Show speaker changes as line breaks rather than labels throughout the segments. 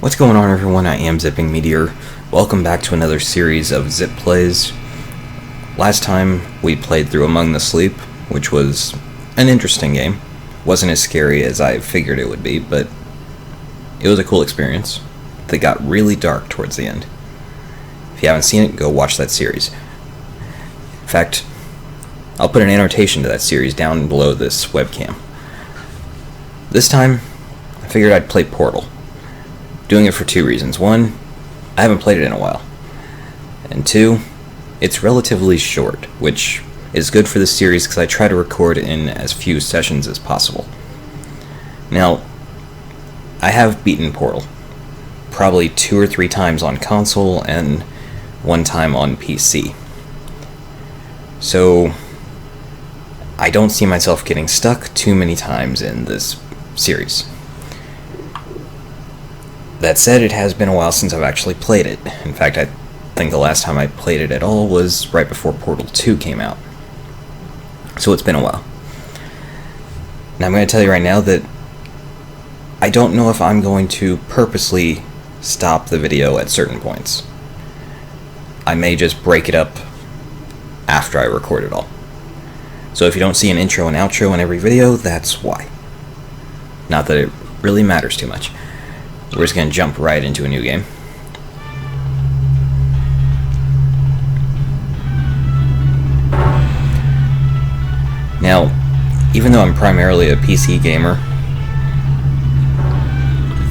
What's going on, everyone? I am ZippingMeteor. Welcome back to another series of Zip Plays. Last time we played through Among the Sleep, which was an interesting game. Wasn't as scary as I figured it would be, but it was a cool experience. They got really dark towards the end. If you haven't seen it, go watch that series. In fact, I'll put an annotation to that series down below this webcam. This time, I figured I'd play Portal. Doing it for two reasons. One, I haven't played it in a while. And two, it's relatively short, which is good for this series because I try to record in as few sessions as possible. Now, I have beaten Portal. Probably 2 or 3 times on console and 1 time on PC. So, I don't see myself getting stuck too many times in this series. That said, it has been a while since I've actually played it. In fact, I think the last time I played it at all was right before Portal 2 came out. So it's been a while. Now I'm going to tell you right now that I don't know if I'm going to purposely stop the video at certain points. I may just break it up after I record it all. So if you don't see an intro and outro in every video, that's why. Not that it really matters too much. We're just going to jump right into a new game. Now, even though I'm primarily a PC gamer,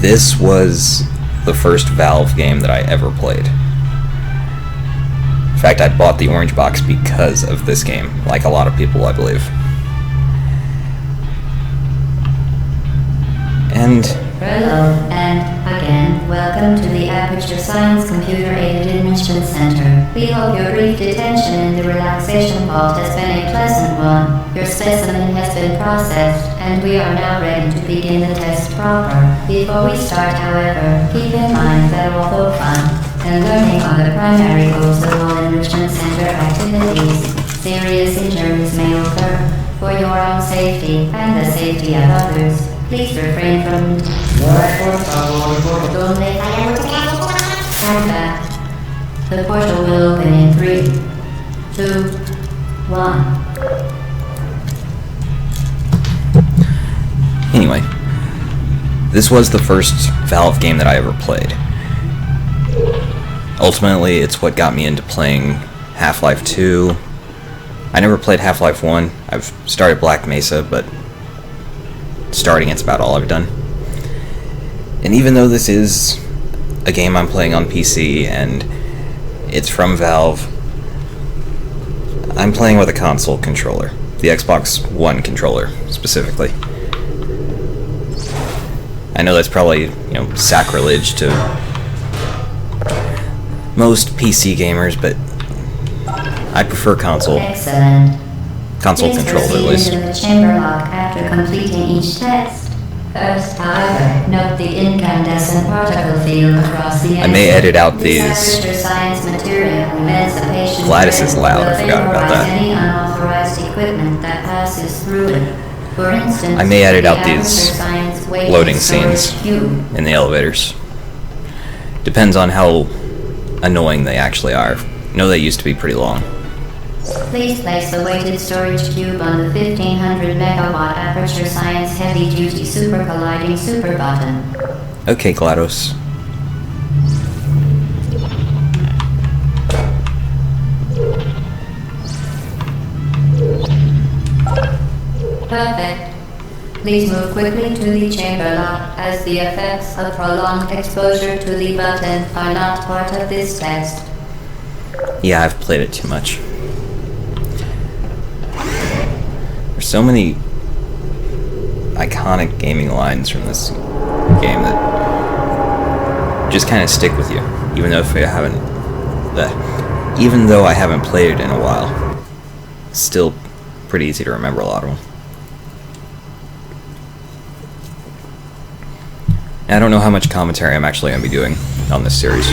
this was the first Valve game that I ever played. In fact, I bought the orange box because of this game, like a lot of people, I believe. And
hello, and again, welcome to the Aperture Science Computer-Aided Enrichment Center. We hope your brief detention in the relaxation vault has been a pleasant one. Your specimen has been processed, and we are now ready to begin the test proper. Before we start, however, keep in mind that although fun and learning are the primary goals of all Enrichment Center activities, serious injuries may occur. For your own safety and the safety of others, please refrain from and back. The portal will open in 3, 2, 1.
anyway, this was the first Valve game that I ever played. Ultimately, it's what got me into playing Half-Life 2. I never played Half-Life 1. I've started Black Mesa, but starting it's about all I've done. And even though this is a game I'm playing on PC and it's from Valve, I'm playing with a console controller, the Xbox One controller specifically. I know that's probably, sacrilege to most PC gamers, but I prefer console.
Excellent.
Console controls, at least.
Into the chamber lock after completing each test. First, however, note the incandescent particle field across the
I may edit out these.
Science material emancipation.
Gladys is loud, I forgot about that.
Any unauthorized equipment that passes through it. For instance,
I may edit out these loading scenes in the elevators. Depends on how annoying they actually are. I know they used to be pretty long.
Please place the weighted storage cube on the 1500 megawatt Aperture Science Heavy Duty Super Colliding Super button.
Okay, GLaDOS.
Perfect. Please move quickly to the chamber lock, as the effects of prolonged exposure to the button are not part of this test.
Yeah, I've played it too much. There's so many iconic gaming lines from this game that just kind of stick with you, even though I haven't played it in a while. It's still pretty easy to remember a lot of them. I don't know how much commentary I'm actually going to be doing on this series.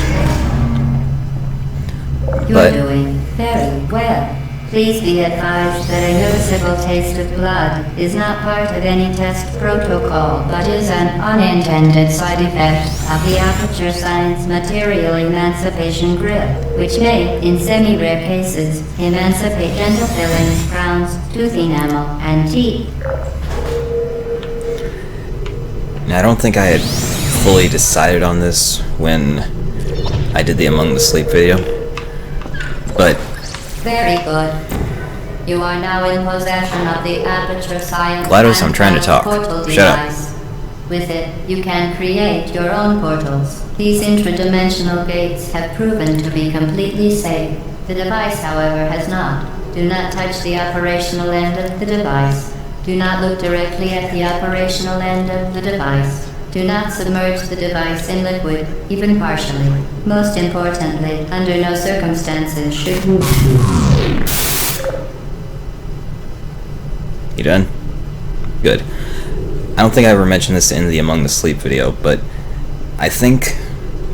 You're doing very well. Please be advised that a noticeable taste of blood is not part of any test protocol, but is an unintended side effect of the Aperture Science Material Emancipation Grip, which may, in semi-rare cases, emancipate dental fillings, crowns, tooth enamel, and teeth.
Now, I don't think I had fully decided on this when I did the Among the Sleep video, but
very good. You are now in possession of the Aperture Science
GLaDOS, I'm trying to talk.
portal
Shut up.
device. With it, you can create your own portals. These intradimensional gates have proven to be completely safe. The device, however, has not. Do not touch the operational end of the device. Do not look directly at the operational end of the device. Do not submerge the device in liquid, even partially. Most importantly, under no circumstances should you...
You done? Good. I don't think I ever mentioned this in the Among the Sleep video, but I think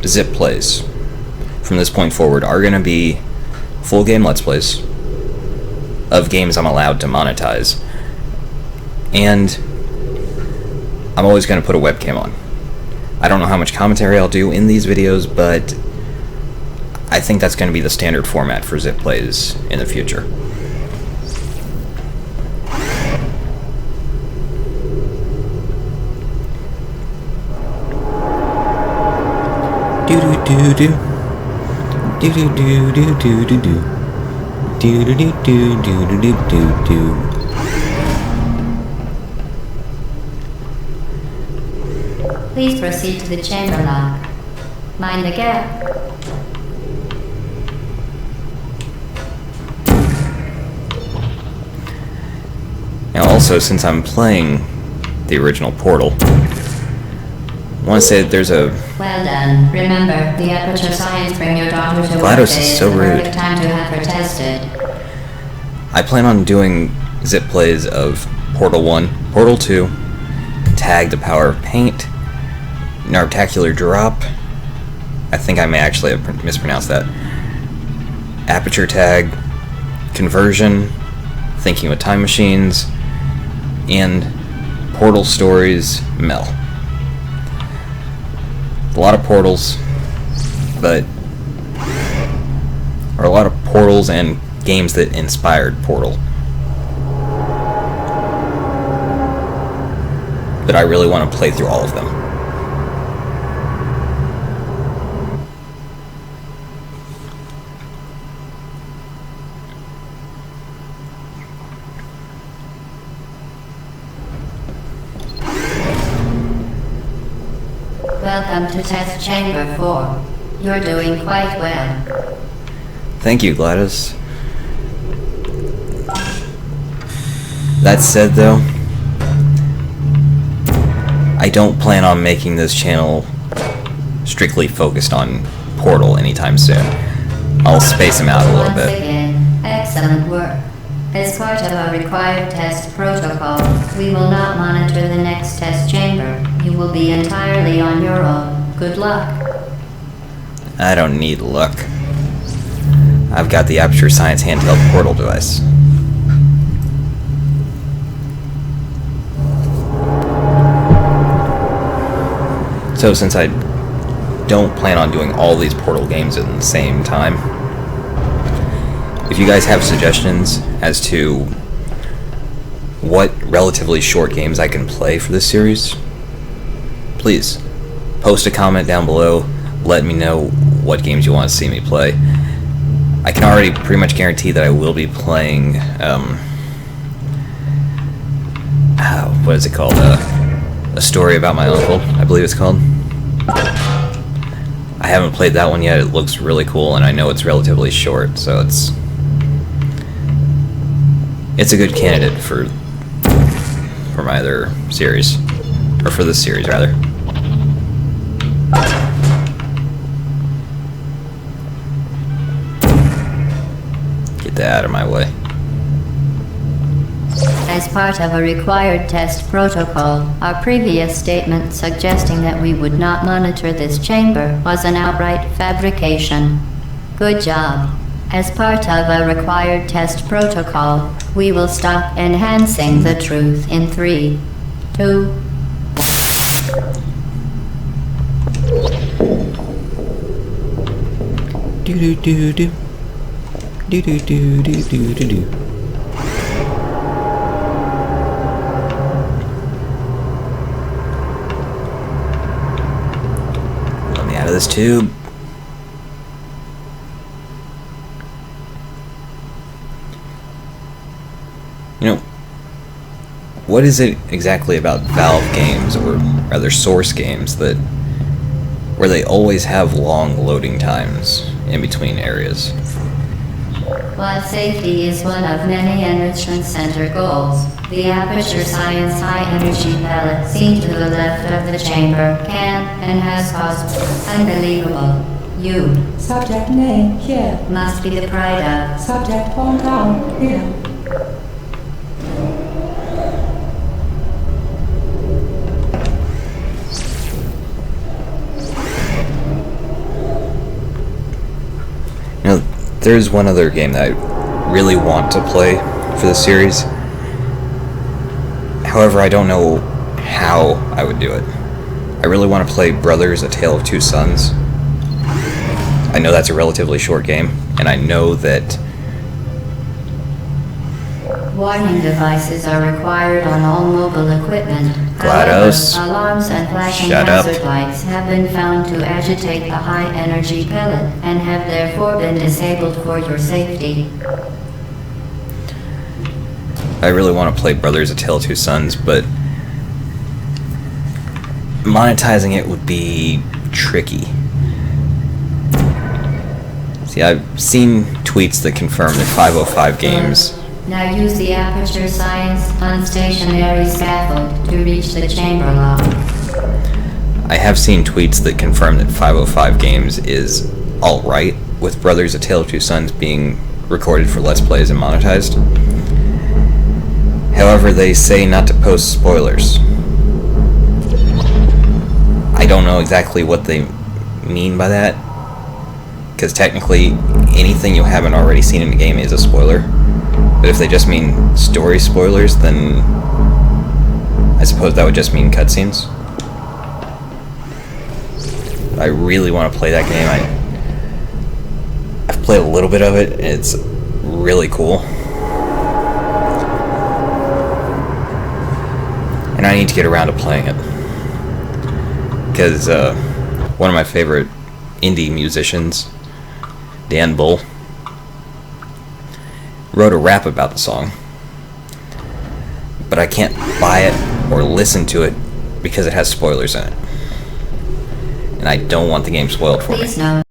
Zipp plays from this point forward are going to be full game Let's Plays of games I'm allowed to monetize. And I'm always going to put a webcam on. I don't know how much commentary I'll do in these videos, but I think that's going to be the standard format for Zipp Plays in the future. Do do do do do do do do do do do do do do do do do do.
Please proceed to the chamber lock. Mind the gap.
Now also, since I'm playing the original Portal, I want to say that there's a...
Well done. Remember, the Aperture Science Bring Your Daughter to Work
GLaDOS
Day
is
is
so
the
rude.
perfect time to have her tested.
I plan on doing Zipp Plays of Portal 1, Portal 2, Tag the Power of Paint, Nartacular Drop, I think I may actually have mispronounced that, Aperture Tag, Conversion, Thinking with Time Machines, and Portal Stories Mel. A lot of portals, but... or a lot of portals and games that inspired Portal. But I really want to play through all of them.
Welcome to Test Chamber 4. You're doing quite well.
Thank you, GLaDOS. That said, though, I don't plan on making this channel strictly focused on Portal anytime soon. I'll space them out a little
Once
bit.
again, excellent work. As part of our required test protocol, we will not monitor the next test chamber. You will be entirely on your own. Good luck.
I don't need luck. I've got the Aperture Science handheld Portal device. So since I don't plan on doing all these Portal games at the same time, if you guys have suggestions as to what relatively short games I can play for this series, please post a comment down below. Let me know what games you want to see me play. I can already pretty much guarantee that I will be playing, what is it called? A Story About My Uncle, I believe it's called. I haven't played that one yet. It looks really cool, and I know it's relatively short, so it's a good candidate for my other series, or for this series rather. Get that out of my way.
As part of a required test protocol, our previous statement suggesting that we would not monitor this chamber was an outright fabrication. Good job. As part of a required test protocol, we will stop enhancing the truth in 3, 2,
do do do do do do do do do do do. Let me out of this tube. You know, what is it exactly about Valve games, or rather Source games, that where they always have long loading times in between areas?
While safety is one of many Enrichment Center goals, the Aperture Science high-energy pellet seen to the left of the chamber can and has caused unbelievable. You,
Subject name here.
must be the pride of.
Subject hometown here.
You know, there's one other game that I really want to play for the series. However, I don't know how I would do it. I really want to play Brothers: A Tale of Two Sons. I know that's a relatively short game, and I know that
Warning devices are required on all mobile equipment.
GLaDOS,
However, alarms and flashing
shut up.
hazard lights have been found to agitate the high-energy pellet and have therefore been disabled for your safety.
I really want to play Brothers: A Tale of Two Sons, but monetizing it would be tricky. See, I've seen tweets that confirm that 505 games.
Now use the Aperture Science unstationary scaffold to reach the chamber lock.
I have seen tweets that confirm that 505 games is alright, with Brothers: A Tale of Two Sons being recorded for Let's Plays and monetized. However, they say not to post spoilers. I don't know exactly what they mean by that, because technically anything you haven't already seen in the game is a spoiler. But if they just mean story spoilers, then I suppose that would just mean cutscenes. I really want to play that game. I've played a little bit of it. It's really cool. And I need to get around to playing it. Because one of my favorite indie musicians, Dan Bull, wrote a rap about the song, but I can't buy it or listen to it because it has spoilers in it, and I don't want the game spoiled for me.
Please note.